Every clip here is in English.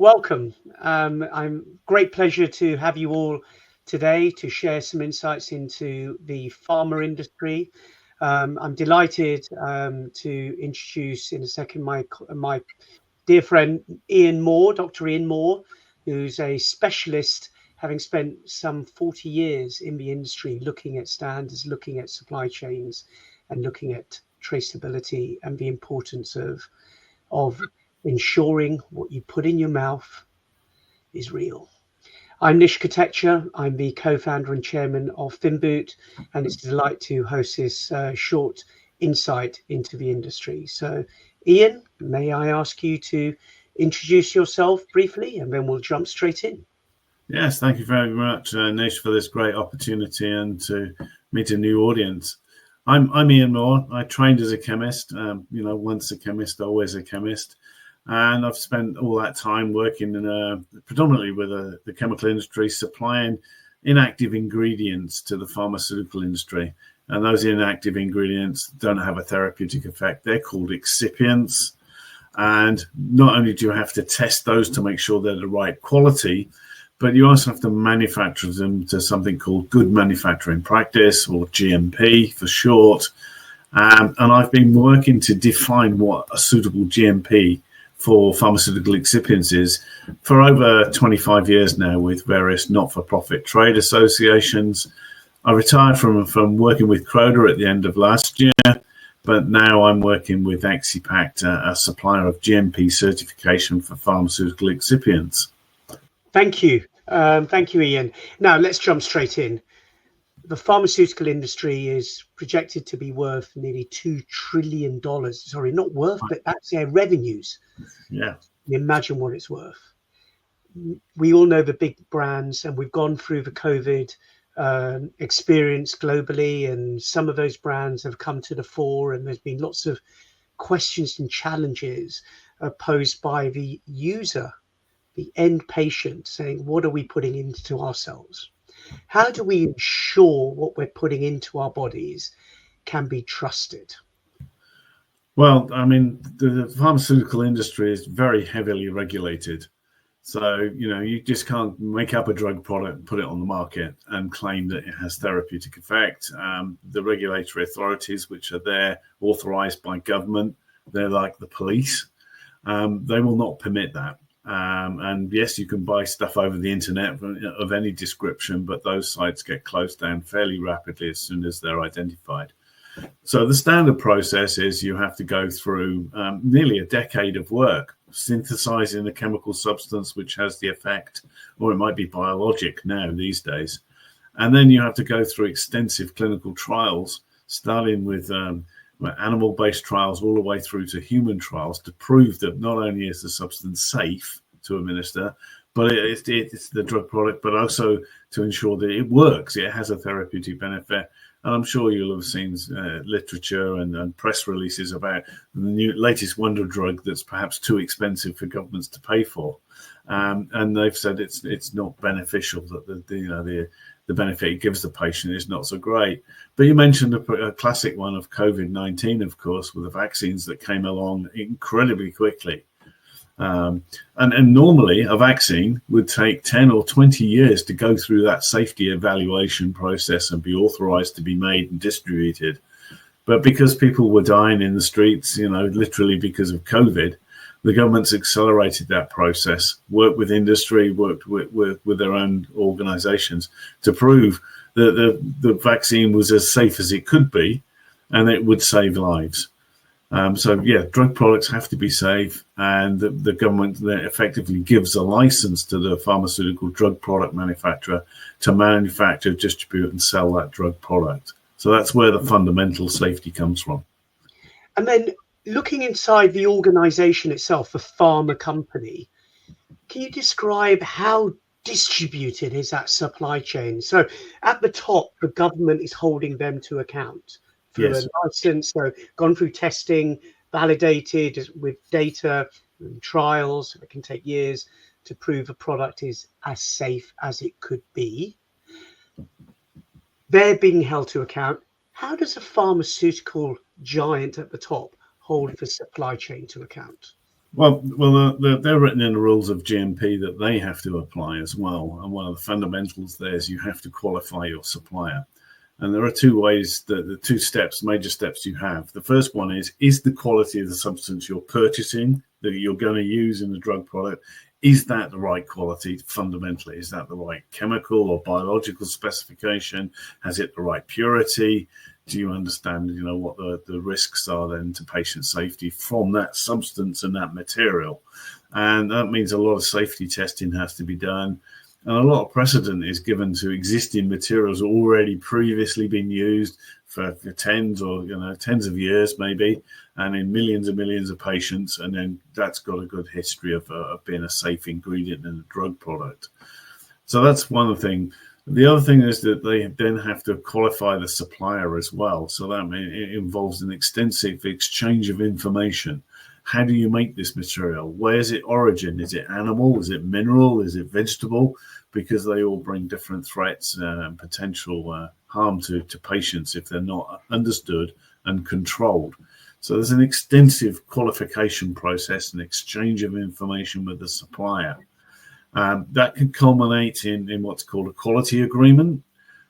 welcome. I'm great pleasure to have you all today to share some insights into the pharma industry. I'm delighted to introduce in a second my dear friend Iain Moore, Dr. Iain Moore, who's a specialist, having spent some 40 years in the industry looking at standards, looking at supply chains, and looking at traceability and the importance of ensuring what you put in your mouth is real. I'm Nish Kotecha. I'm the co-founder and chairman of Finboot, and it's a delight to host this short insight into the industry. So, Iain, may I ask you to introduce yourself briefly, and then we'll jump straight in. Yes, thank you very much, Nish, for this great opportunity and to meet a new audience. I'm Iain Moore. I trained as a chemist. Once a chemist, always a chemist. And I've spent all that time working predominantly with the chemical industry, supplying inactive ingredients to the pharmaceutical industry. And those inactive ingredients don't have a therapeutic effect. They're called excipients. And not only do you have to test those to make sure they're the right quality, but you also have to manufacture them to something called good manufacturing practice, or GMP for short. And I've been working to define what a suitable GMP for pharmaceutical excipients is for over 25 years now with various not-for-profit trade associations. I retired from working with Croda at the end of last year, but now I'm working with Axipact, a supplier of GMP certification for pharmaceutical excipients. Thank you. Thank you, Iain. Now let's jump straight in. The pharmaceutical industry is projected to be worth nearly $2 trillion. Sorry, not worth, but that's their revenues. Yeah. Imagine what it's worth. We all know the big brands, and we've gone through the COVID experience globally, and some of those brands have come to the fore, and there's been lots of questions and challenges posed by the user, the end patient, saying, what are we putting into ourselves? How do we ensure what we're putting into our bodies can be trusted? Well, I mean, the pharmaceutical industry is very heavily regulated. So, you just can't make up a drug product, put it on the market and claim that it has therapeutic effect. The regulatory authorities, which are there authorized by government, they're like the police. They will not permit that. And yes, you can buy stuff over the internet of any description, but those sites get closed down fairly rapidly as soon as they're identified. So the standard process is you have to go through nearly a decade of work synthesizing a chemical substance which has the effect, or it might be biologic now these days. And then you have to go through extensive clinical trials, starting with animal-based trials all the way through to human trials to prove that not only is the substance safe to administer, but it's the drug product, but also to ensure that it works, it has a therapeutic benefit. And I'm sure you'll have seen literature and press releases about the latest wonder drug that's perhaps too expensive for governments to pay for. And they've said it's not beneficial, that the benefit it gives the patient is not so great. But you mentioned a classic one of COVID-19, of course, with the vaccines that came along incredibly quickly. And normally a vaccine would take 10 or 20 years to go through that safety evaluation process and be authorized to be made and distributed. But because people were dying in the streets, literally because of COVID, the government's accelerated that process, worked with industry, worked with their own organizations to prove that the vaccine was as safe as it could be and it would save lives. Drug products have to be safe, and the government then effectively gives a license to the pharmaceutical drug product manufacturer to manufacture, distribute, and sell that drug product. So that's where the fundamental safety comes from. And then looking inside the organization itself, the pharma company, can you describe how distributed is that supply chain? So at the top, the government is holding them to account through a license, so gone through testing, validated with data and trials. It can take years to prove a product is as safe as it could be. They're being held to account. How does a pharmaceutical giant at the top hold the supply chain to account? Well, they're written in the rules of GMP that they have to apply as well. And one of the fundamentals there is you have to qualify your supplier. And there are two ways, the two steps, major steps you have. The first one is the quality of the substance you're purchasing, that you're going to use in the drug product, is that the right quality fundamentally? Is that the right chemical or biological specification? Has it the right purity? Do you understand, what the risks are then to patient safety from that substance and that material? And that means a lot of safety testing has to be done. And a lot of precedent is given to existing materials already previously been used for tens of years maybe, and in millions and millions of patients. And then that's got a good history of being a safe ingredient in a drug product. So that's one thing. The other thing is that they then have to qualify the supplier as well. So that it involves an extensive exchange of information. How do you make this material? Where's its origin? Is it animal? Is it mineral? Is it vegetable? Because they all bring different threats and potential harm to patients if they're not understood and controlled. So there's an extensive qualification process and exchange of information with the supplier. That can culminate in what's called a quality agreement.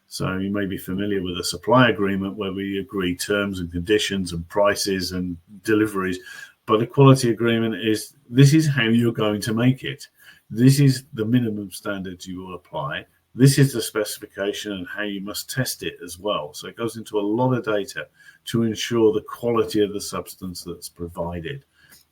So you may be familiar with a supply agreement where we agree terms and conditions and prices and deliveries. But a quality agreement is, this is how you're going to make it. This is the minimum standards you will apply. This is the specification and how you must test it as well. So it goes into a lot of data to ensure the quality of the substance that's provided.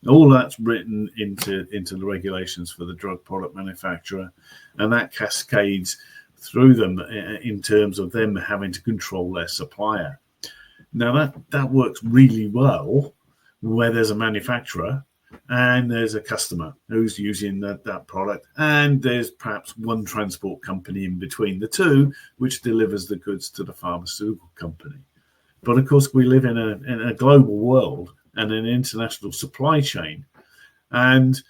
All that's written into the regulations for the drug product manufacturer, and that cascades through them in terms of them having to control their supplier. Now that works really well where there's a manufacturer and there's a customer who's using that product, and there's perhaps one transport company in between the two which delivers the goods to the pharmaceutical company. But of course, we live in a global world and an international supply chain, and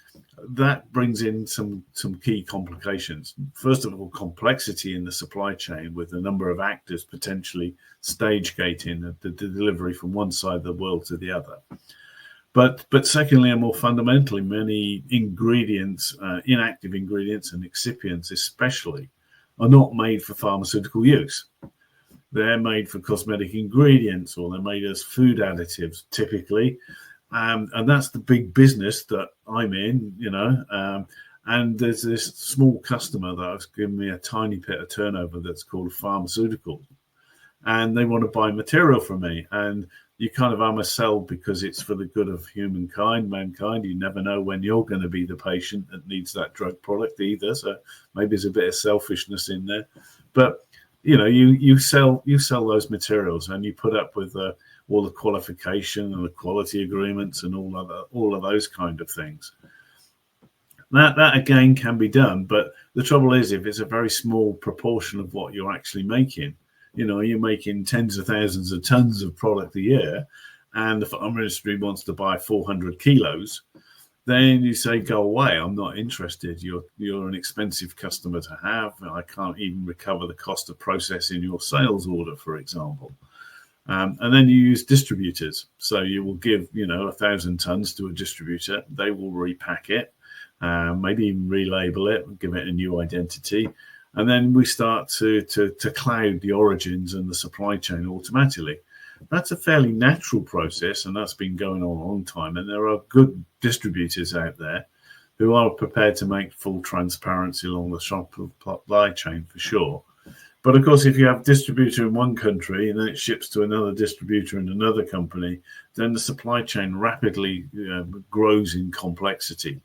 that brings in some key complications. First of all, complexity in the supply chain with a number of actors potentially stage gating the delivery from one side of the world to the other. But secondly, and more fundamentally, many ingredients, inactive ingredients and excipients especially, are not made for pharmaceutical use. They're made for cosmetic ingredients, or they're made as food additives typically. And that's the big business that I'm in, and there's this small customer that has given me a tiny bit of turnover that's called pharmaceutical. And they want to buy material from me. And you kind of almost sell because it's for the good of mankind. You never know when you're going to be the patient that needs that drug product either. So maybe there's a bit of selfishness in there. But you sell those materials, and you put up with all the qualification and the quality agreements and all of those kind of things. That again can be done, but the trouble is, if it's a very small proportion of what you're actually making, you're making tens of thousands of tons of product a year, and the pharma industry wants to buy 400 kilos, then you say, go away, I'm not interested. You're an expensive customer to have. I can't even recover the cost of processing your sales order, for example. And then you use distributors. So you will give, 1,000 tons to a distributor. They will repack it, maybe even relabel it, give it a new identity. And then we start to cloud the origins and the supply chain automatically. That's a fairly natural process, and that's been going on a long time. And there are good distributors out there who are prepared to make full transparency along the supply chain for sure. But of course, if you have a distributor in one country and then it ships to another distributor in another company, then the supply chain rapidly grows in complexity.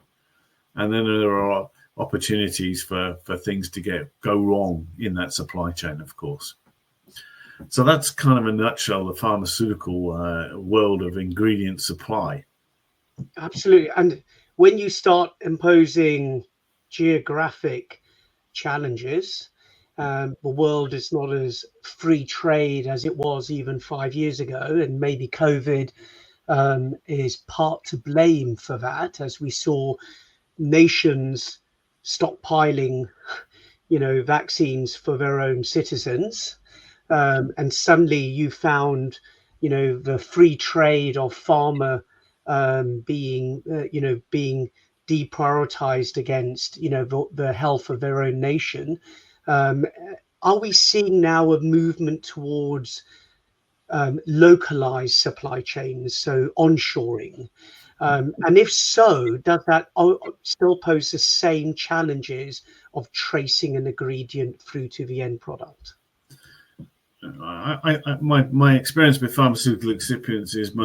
And then there are opportunities for things to go wrong in that supply chain, of course. So that's kind of a nutshell, the pharmaceutical world of ingredient supply. Absolutely. And when you start imposing geographic challenges, the world is not as free trade as it was even 5 years ago. And maybe COVID is part to blame for that, as we saw nations stockpiling, vaccines for their own citizens. And suddenly you found, the free trade of pharma being being deprioritized against the health of their own nation. Are we seeing now a movement towards localized supply chains, so onshoring? And if so, does that still pose the same challenges of tracing an ingredient through to the end product? My experience with pharmaceutical excipients is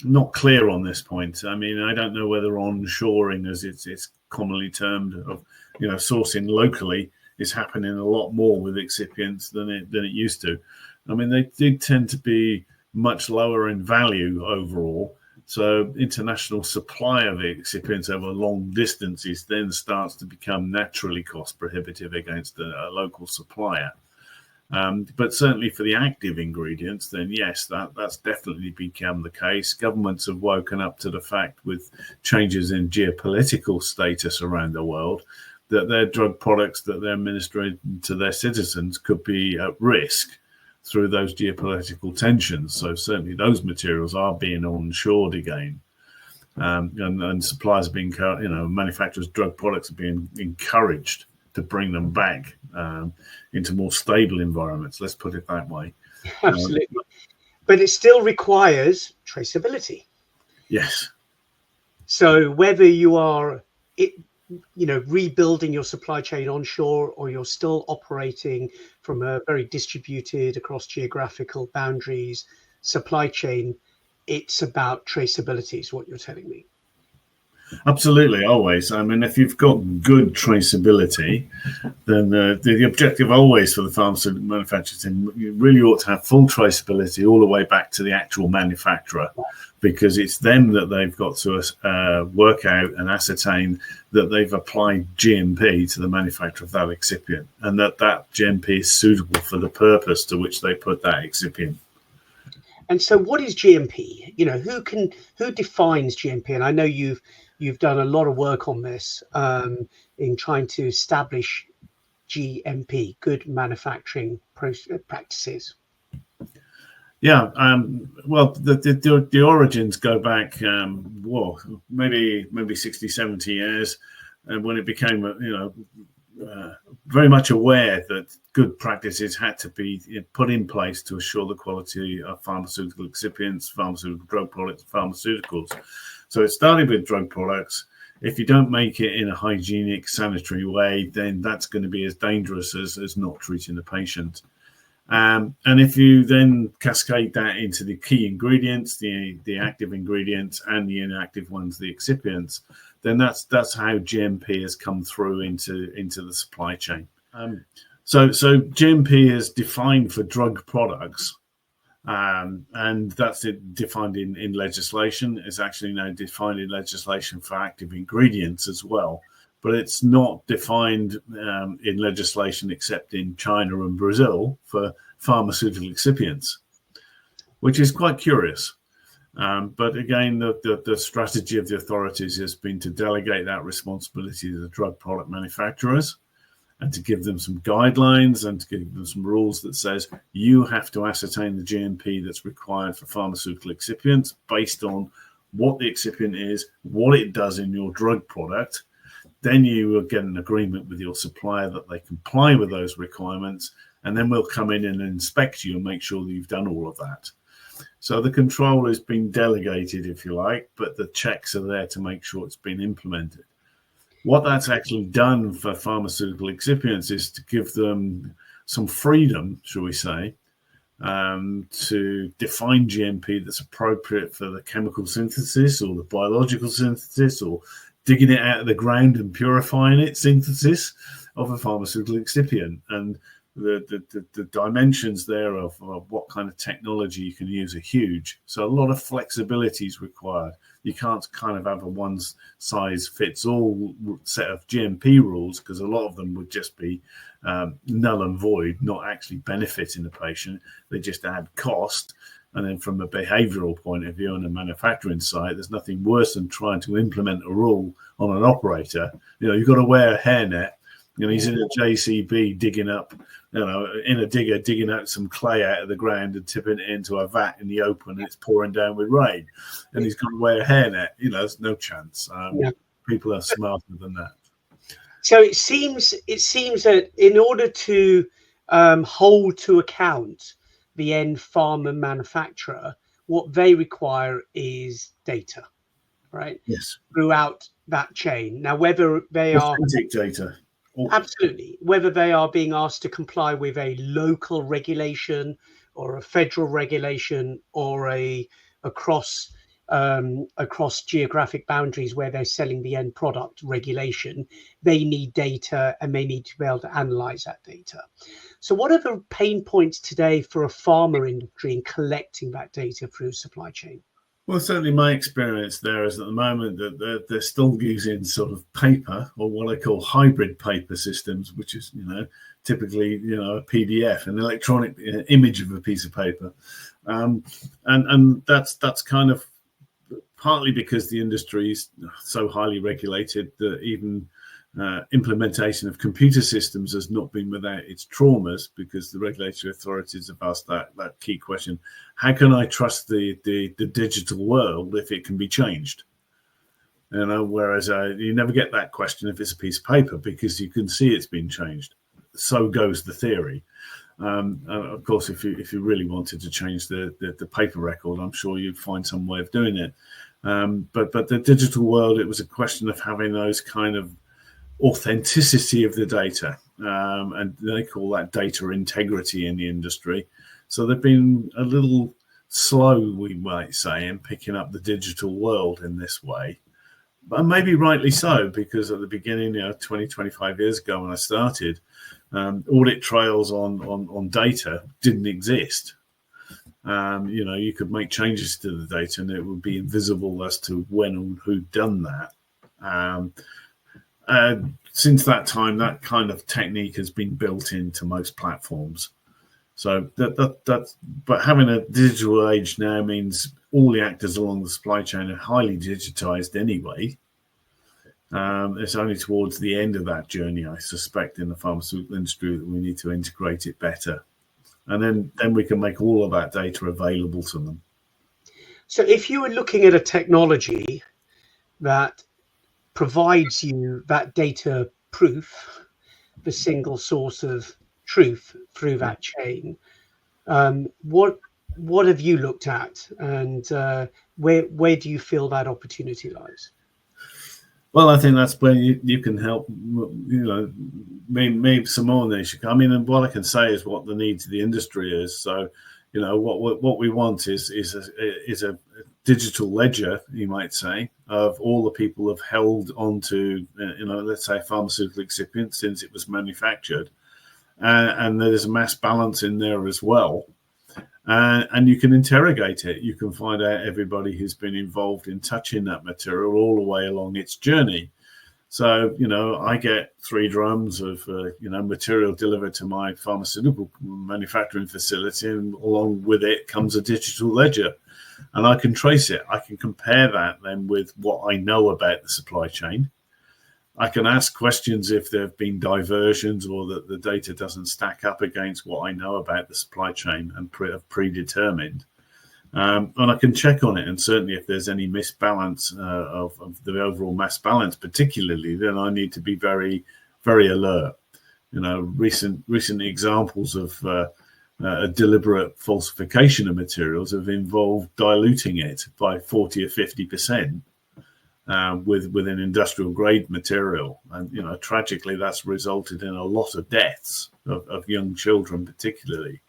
not clear on this point. I mean, I don't know whether onshoring, as it's commonly termed, of sourcing locally, is happening a lot more with excipients than it used to. I mean, they did tend to be much lower in value overall. So international supply of excipients over long distances then starts to become naturally cost prohibitive against a local supplier. But certainly for the active ingredients, then yes, that's definitely become the case. Governments have woken up to the fact, with changes in geopolitical status around the world, that their drug products that they're administering to their citizens could be at risk through those geopolitical tensions. So certainly those materials are being onshored again. And suppliers are being, manufacturers of drug products are being encouraged to bring them back into more stable environments. Let's put it that way. Absolutely. But it still requires traceability. Yes. So whether you are rebuilding your supply chain onshore, or you're still operating from a very distributed across geographical boundaries supply chain, it's about traceability is what you're telling me. Absolutely, always. I mean, if you've got good traceability, then the objective always for the pharmaceutical manufacturers, you really ought to have full traceability all the way back to the actual manufacturer, because it's them that they've got to work out and ascertain that they've applied GMP to the manufacture of that excipient, and that GMP is suitable for the purpose to which they put that excipient. And so what is GMP? Who defines GMP? And I know you've done a lot of work on this in trying to establish GMP, good manufacturing practices. Yeah, well, the origins go back, maybe 60, 70 years, and when it became, very much aware that good practices had to be put in place to assure the quality of pharmaceutical excipients, pharmaceutical drug products, pharmaceuticals. So it started with drug products. If you don't make it in a hygienic, sanitary way, then that's going to be as dangerous as not treating the patient. And if you then cascade that into the key ingredients, the active ingredients and the inactive ones, the excipients, then that's how GMP has come through into the supply chain. So GMP is defined for drug products, and that's defined in legislation. It's actually now defined in legislation for active ingredients as well. But it's not defined in legislation except in China and Brazil for pharmaceutical excipients, which is quite curious. But again, the strategy of the authorities has been to delegate that responsibility to the drug product manufacturers, and to give them some guidelines and to give them some rules that says you have to ascertain the GMP that's required for pharmaceutical excipients based on what the excipient is, what it does in your drug product. Then you will get an agreement with your supplier that they comply with those requirements, and then we'll come in and inspect you and make sure that you've done all of that. So the control has been delegated, if you like, but the checks are there to make sure it's been implemented. What that's actually done for pharmaceutical excipients is to give them some freedom, shall we say, to define GMP that's appropriate for the chemical synthesis or the biological synthesis, or digging it out of the ground and purifying it synthesis of a pharmaceutical excipient. And the dimensions there of what kind of technology you can use are huge. So a lot of flexibility is required. You can't kind of have a one-size-fits-all set of GMP rules, because a lot of them would just be null and void, not actually benefiting the patient. They just add cost. And then from a behavioural point of view on a manufacturing site, there's nothing worse than trying to implement a rule on an operator. You've got to wear a hairnet. He's in a JCB digging up in a digger, digging out some clay out of the ground and tipping it into a vat in the open, and it's pouring down with rain, and he's got to wear a hairnet. There's no chance. People are smarter than that. So it seems that in order to hold to account the end pharma manufacturer, what they require is data, right? Yes. Throughout that chain. Now, whether they authentic data. Absolutely. Whether they are being asked to comply with a local regulation or a federal regulation or across geographic boundaries where they're selling the end product regulation, they need data and they need to be able to analyze that data. So what are the pain points today for a pharma industry in collecting that data through supply chain? Well, certainly my experience there is at the moment that they're still using sort of paper, or what I call hybrid paper systems, which is, typically, a PDF, an electronic image of a piece of paper. And that's kind of partly because the industry is so highly regulated that even implementation of computer systems has not been without its traumas, because the regulatory authorities have asked that key question: how can I trust the digital world if it can be changed? Whereas you never get that question if it's a piece of paper, because you can see it's been changed. So goes the theory. Of course, if you really wanted to change the paper record, I'm sure you'd find some way of doing it. But the digital world, it was a question of having those kind of authenticity of the data, and they call that data integrity in the industry. So they've been a little slow, we might say, in picking up the digital world in this way, but maybe rightly so, because at the beginning, 20, 25 years ago when I started, audit trails on data didn't exist. You could make changes to the data and it would be invisible as to when and who'd done that. Since that time, that kind of technique has been built into most platforms. So but having a digital age now means all the actors along the supply chain are highly digitized anyway. It's only towards the end of that journey, I suspect, in the pharmaceutical industry that we need to integrate it better. And then we can make all of that data available to them. So if you were looking at a technology that provides you that data proof, the single source of truth through that chain, what have you looked at, and where do you feel that opportunity lies? Well, I think that's where you can help, maybe some more, Nish. I mean, and what I can say is what the needs of the industry is. So, what we want is a digital ledger, you might say, of all the people have held onto, let's say, pharmaceutical excipient since it was manufactured, and there's a mass balance in there as well. And you can interrogate it. You can find out everybody who's been involved in touching that material all the way along its journey. So, I get 3 drums of, material delivered to my pharmaceutical manufacturing facility, and along with it comes a digital ledger. And I can trace it. I can compare that then with what I know about the supply chain. I can ask questions if there have been diversions or that the data doesn't stack up against what I know about the supply chain and predetermined. And I can check on it. And certainly if there's any misbalance of the overall mass balance, particularly, then I need to be very, very alert. Recent examples of a deliberate falsification of materials have involved diluting it by 40 or 50%. With an industrial grade material, and tragically that's resulted in a lot of deaths of young children particularly.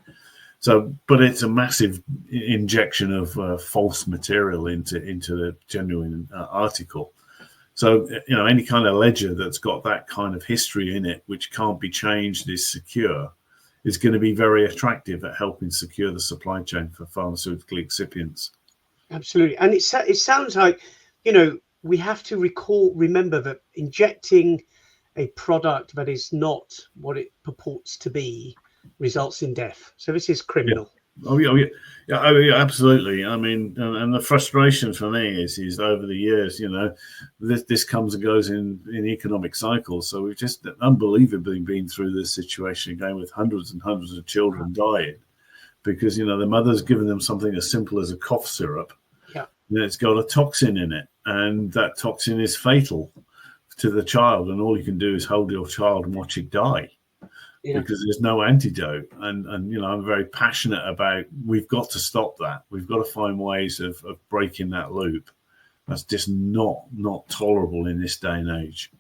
So, but it's a massive injection of false material into the genuine article. So any kind of ledger that's got that kind of history in it, which can't be changed, is secure, is going to be very attractive at helping secure the supply chain for pharmaceutical excipients. Absolutely. And it sounds like we have to remember that injecting a product that is not what it purports to be results in death. So this is criminal. Yeah, absolutely. I mean, and the frustration for me is over the years, this comes and goes in economic cycles. So we've just unbelievably been through this situation again with hundreds and hundreds of children dying because, the mother's given them something as simple as a cough syrup. Yeah. And it's got a toxin in it, and that toxin is fatal to the child. And all you can do is hold your child and watch it die. Yeah. Because there's no antidote. And I'm very passionate about we've got to stop that. We've got to find ways of breaking that loop. That's just not tolerable in this day and age.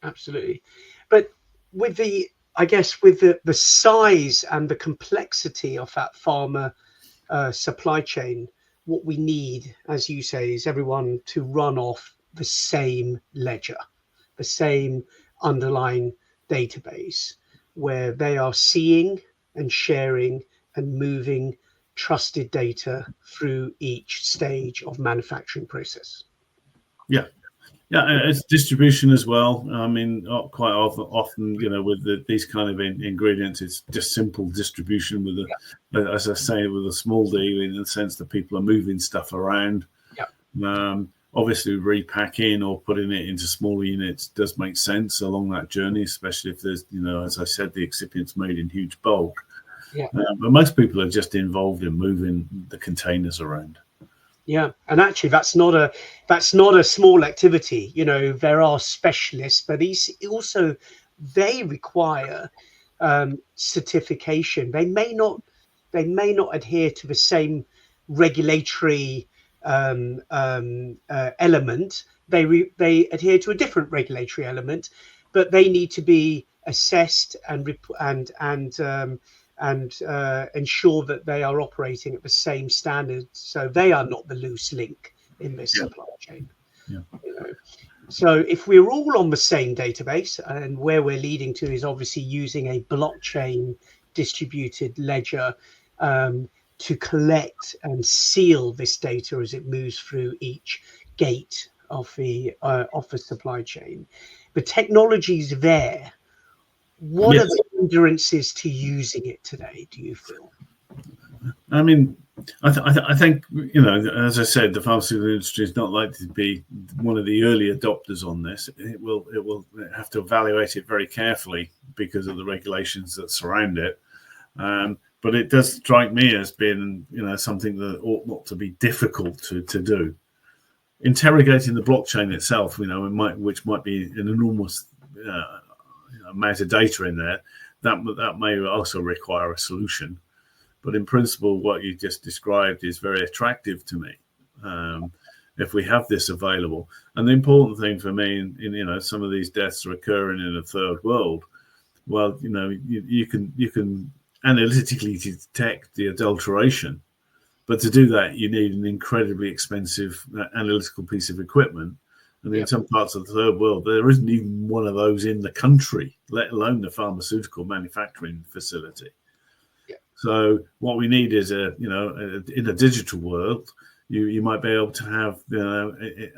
Absolutely. But with the size and the complexity of that pharma supply chain, what we need, as you say, is everyone to run off the same ledger, the same underlying database, where they are seeing and sharing and moving trusted data through each stage of manufacturing process. Yeah, it's distribution as well. I mean, quite often, with these kind of ingredients, it's just simple distribution with as I say, with a small d, in the sense that people are moving stuff around. Yeah. Obviously, repacking or putting it into smaller units does make sense along that journey, especially if there's, as I said, the excipient's made in huge bulk. Yeah. But most people are just involved in moving the containers around. Yeah, and actually, that's not a small activity. There are specialists, but they require certification. They may not adhere to the same regulatory element. They adhere to a different regulatory element, but they need to be assessed and ensure that they are operating at the same standards, so they are not the loose link in this supply chain. Yeah. So if we're all on the same database, and where we're leading to is obviously using a blockchain distributed ledger to collect and seal this data as it moves through each gate of the supply chain. The technology's there. What are the hindrances to using it today, do you feel? I mean, I think, as I said, the pharmaceutical industry is not likely to be one of the early adopters on this. It will have to evaluate it very carefully because of the regulations that surround it. But it does strike me as being, something that ought not to be difficult to do. Interrogating the blockchain itself, which might be an enormous amount of data in there, that may also require a solution. But in principle, what you just described is very attractive to me. If we have this available, and the important thing for me, some of these deaths are occurring in a third world. Well, you can analytically detect the adulteration, but to do that, you need an incredibly expensive analytical piece of equipment. And in some parts of the third world, there isn't even one of those in the country, let alone the pharmaceutical manufacturing facility. So what we need is in a digital world, you might be able to have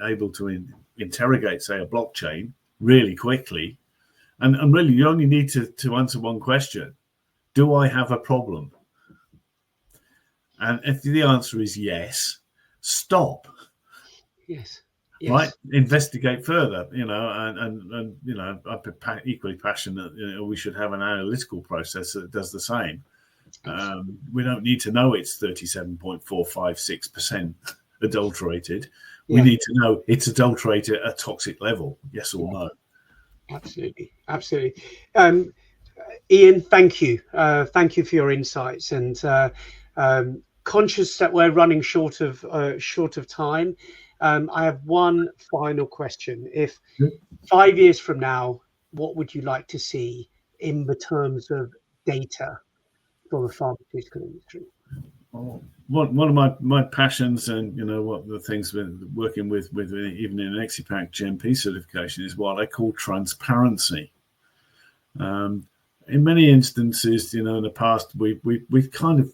able to interrogate, say, a blockchain really quickly, and really you only need to answer one question: do I have a problem? And if the answer is yes, stop. Yes. Right, investigate further. I'm equally passionate that we should have an analytical process that does the same. We don't need to know it's 37.456% adulterated. We need to know it's adulterated at a toxic level, yes or no. Absolutely. Iain, thank you. Thank you for your insights, and conscious that we're running short of time. I have one final question. If 5 years from now, what would you like to see in the terms of data for the pharmaceutical industry? One of my passions, and what the things we're working with even in an ExiPack GMP certification, is what I call transparency. In many instances, in the past, we've kind of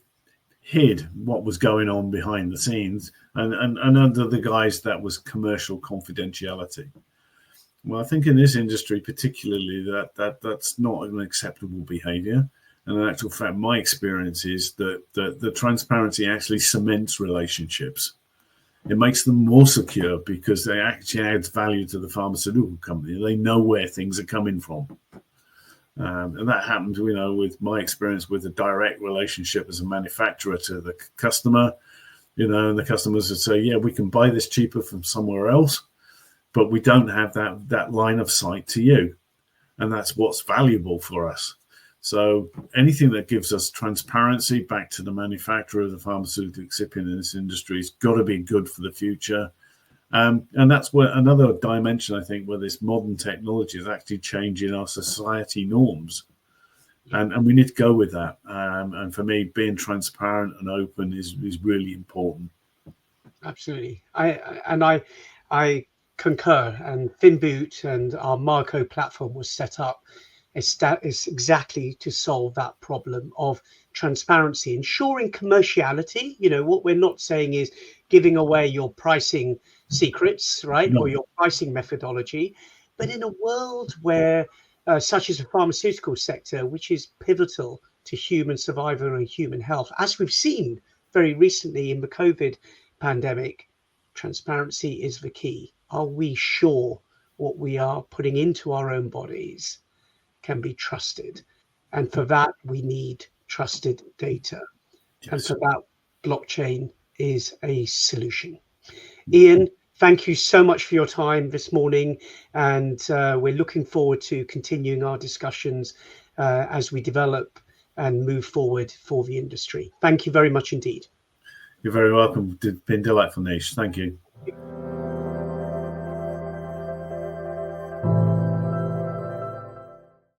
hid what was going on behind the scenes, and under the guise that was commercial confidentiality. Well, I think in this industry particularly, that's not an acceptable behavior. And in actual fact, my experience is that the transparency actually cements relationships. It makes them more secure because they actually add value to the pharmaceutical company. They know where things are coming from. And that happens, with my experience with a direct relationship as a manufacturer to the customer, and the customers would say, yeah, we can buy this cheaper from somewhere else, but we don't have that line of sight to you. And that's what's valuable for us. So anything that gives us transparency back to the manufacturer, the pharmaceutical excipient in this industry, has got to be good for the future. And that's where another dimension, I think, where this modern technology is actually changing our society norms. And we need to go with that. And for me, being transparent and open is really important. Absolutely. I concur. And Finboot and our Marco platform was set up is exactly to solve that problem of transparency, ensuring commerciality. What we're not saying is giving away your pricing secrets, right? No. Or your pricing methodology. But in a world where, such as the pharmaceutical sector, which is pivotal to human survival and human health, as we've seen very recently in the COVID pandemic, transparency is the key. Are we sure what we are putting into our own bodies can be trusted? And for that, we need trusted data. Yes. And for that, blockchain is a solution. Iain, thank you so much for your time this morning. And we're looking forward to continuing our discussions as we develop and move forward for the industry. Thank you very much indeed. You're very welcome. It's been delightful, Nish. Thank you.